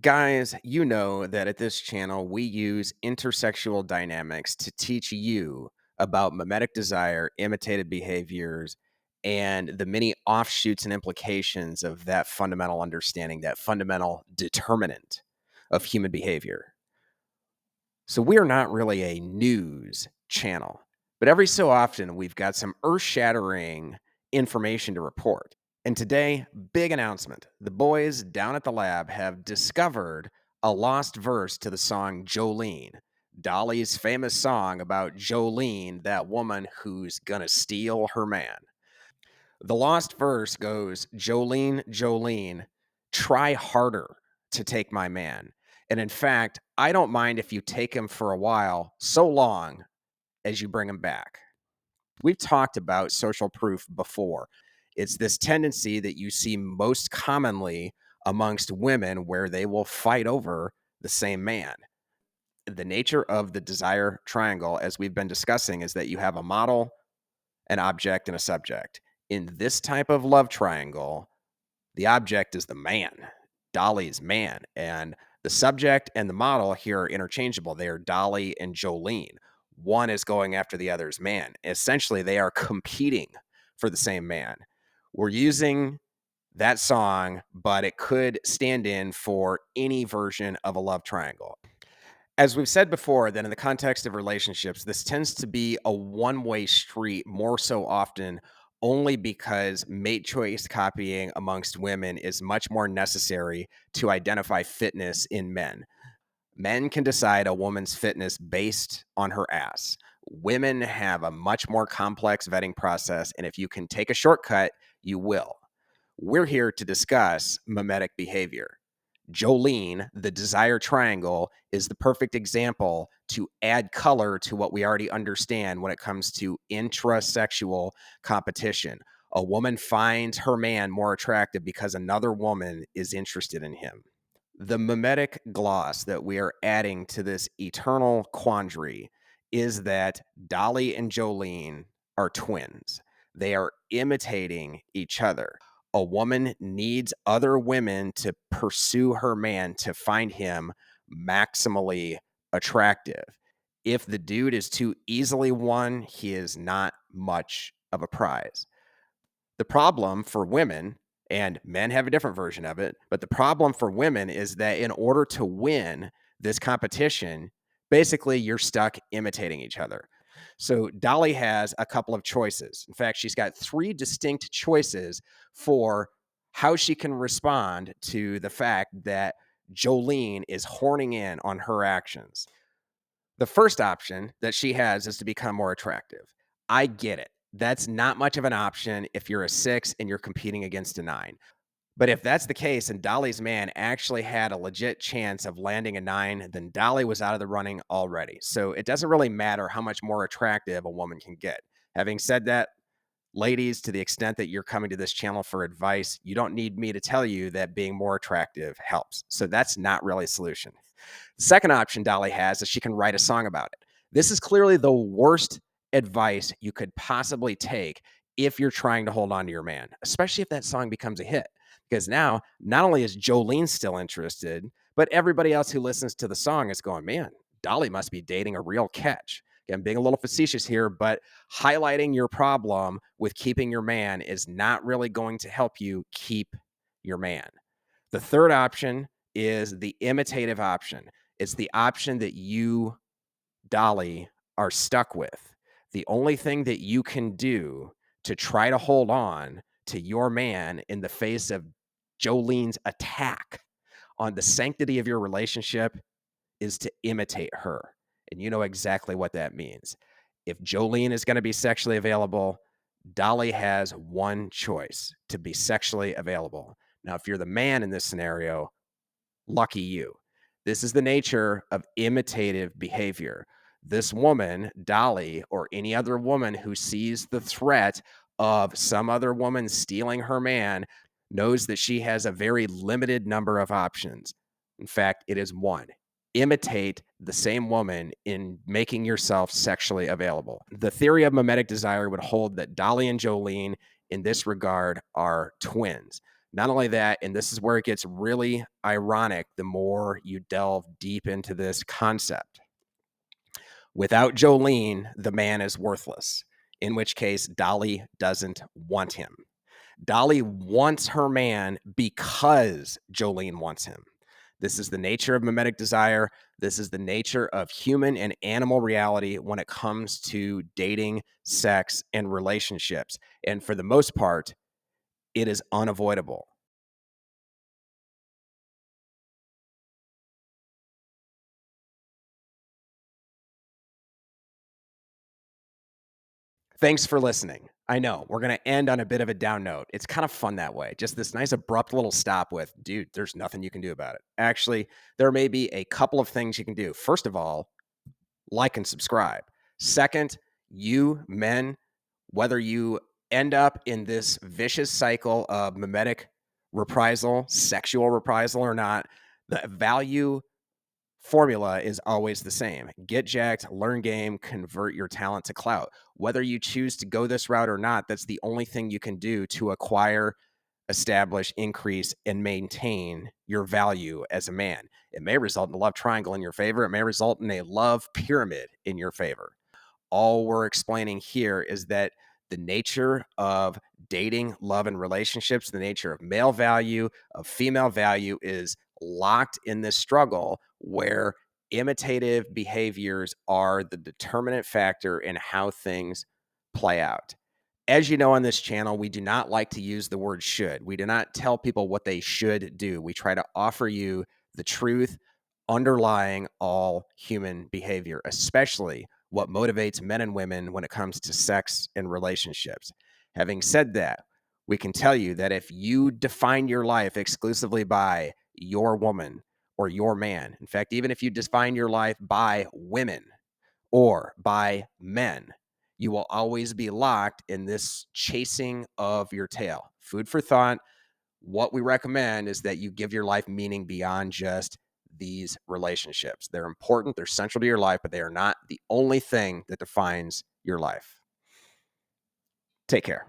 Guys, you know that at this channel we use intersexual dynamics to teach you about mimetic desire, imitated behaviors, and the many offshoots and implications of that fundamental understanding, that fundamental determinant of human behavior. So we are not really a news channel, but every so often we've got some earth shattering information to report. And today, big announcement. The boys down at the lab have discovered a lost verse to the song Jolene, Dolly's famous song about Jolene, that woman who's gonna steal her man. The lost verse goes, Jolene, Jolene, try harder to take my man. And in fact, I don't mind if you take him for a while, so long as you bring him back. We've talked about social proof before. It's this tendency that you see most commonly amongst women where they will fight over the same man. The nature of the desire triangle, as we've been discussing, is that you have a model, an object, and a subject. In this type of love triangle, the object is the man, Dolly's man, and the subject and the model here are interchangeable. They are Dolly and Jolene. One is going after the other's man. Essentially, they are competing for the same man. We're using that song, but it could stand in for any version of a love triangle. As we've said before, that in the context of relationships, this tends to be a one-way street more so often only because mate choice copying amongst women is much more necessary to identify fitness in men. Men can decide a woman's fitness based on her ass. Women have a much more complex vetting process, and if you can take a shortcut, you will. We're here to discuss mimetic behavior. Jolene, the desire triangle, is the perfect example to add color to what we already understand when it comes to intrasexual competition. A woman finds her man more attractive because another woman is interested in him. The mimetic gloss that we are adding to this eternal quandary is that Dolly and Jolene are twins. They are imitating each other. A woman needs other women to pursue her man to find him maximally attractive. If the dude is too easily won, he is not much of a prize. The problem for women, and men have a different version of it, but the problem for women is that in order to win this competition, basically you're stuck imitating each other. So Dolly has a couple of choices. In fact, she's got three distinct choices for how she can respond to the fact that Jolene is horning in on her actions. The first option that she has is to become more attractive. I get it. That's not much of an option if you're a 6 and you're competing against a 9. But if that's the case and Dolly's man actually had a legit chance of landing a 9, then Dolly was out of the running already. So it doesn't really matter how much more attractive a woman can get. Having said that, ladies, to the extent that you're coming to this channel for advice, you don't need me to tell you that being more attractive helps. So that's not really a solution. The second option Dolly has is she can write a song about it. This is clearly the worst advice you could possibly take if you're trying to hold on to your man, especially if that song becomes a hit. Because now, not only is Jolene still interested, but everybody else who listens to the song is going, man, Dolly must be dating a real catch. I'm being a little facetious here, but highlighting your problem with keeping your man is not really going to help you keep your man. The third option is the imitative option. It's the option that you, Dolly, are stuck with. The only thing that you can do to try to hold on to your man in the face of Jolene's attack on the sanctity of your relationship is to imitate her. And you know exactly what that means. If Jolene is going to be sexually available, Dolly has one choice: to be sexually available. Now, if you're the man in this scenario, lucky you. This is the nature of imitative behavior. This woman, Dolly, or any other woman who sees the threat of some other woman stealing her man, knows that she has a very limited number of options. In fact, it is one: imitate the same woman in making yourself sexually available. The theory of mimetic desire would hold that Dolly and Jolene, in this regard, are twins. Not only that, and this is where it gets really ironic the more you delve deep into this concept. Without Jolene, the man is worthless, in which case Dolly doesn't want him. Dolly wants her man because Jolene wants him. This is the nature of mimetic desire. This is the nature of human and animal reality when it comes to dating, sex, and relationships. And for the most part, it is unavoidable. Thanks for listening. I know we're going to end on a bit of a down note. It's kind of fun that way. Just this nice abrupt little stop with, dude, there's nothing you can do about it. Actually, there may be a couple of things you can do. First of all, like and subscribe. Second, you men, whether you end up in this vicious cycle of mimetic reprisal, sexual reprisal or not, the value formula is always the same. Get jacked, learn game, convert your talent to clout. Whether you choose to go this route or not, that's the only thing you can do to acquire, establish, increase, and maintain your value as a man. It may result in a love triangle in your favor. It may result in a love pyramid in your favor. All we're explaining here is that the nature of dating, love, and relationships, the nature of male value, of female value is locked in this struggle where imitative behaviors are the determinant factor in how things play out. As you know, on this channel, we do not like to use the word should. We do not tell people what they should do. We try to offer you the truth underlying all human behavior, especially what motivates men and women when it comes to sex and relationships. Having said that, we can tell you that if you define your life exclusively by your woman or your man, in fact, even if you define your life by women or by men, you will always be locked in this chasing of your tail. Food for thought. What we recommend is that you give your life meaning beyond just these relationships. They're important, they're central to your life, but they are not the only thing that defines your life. Take care.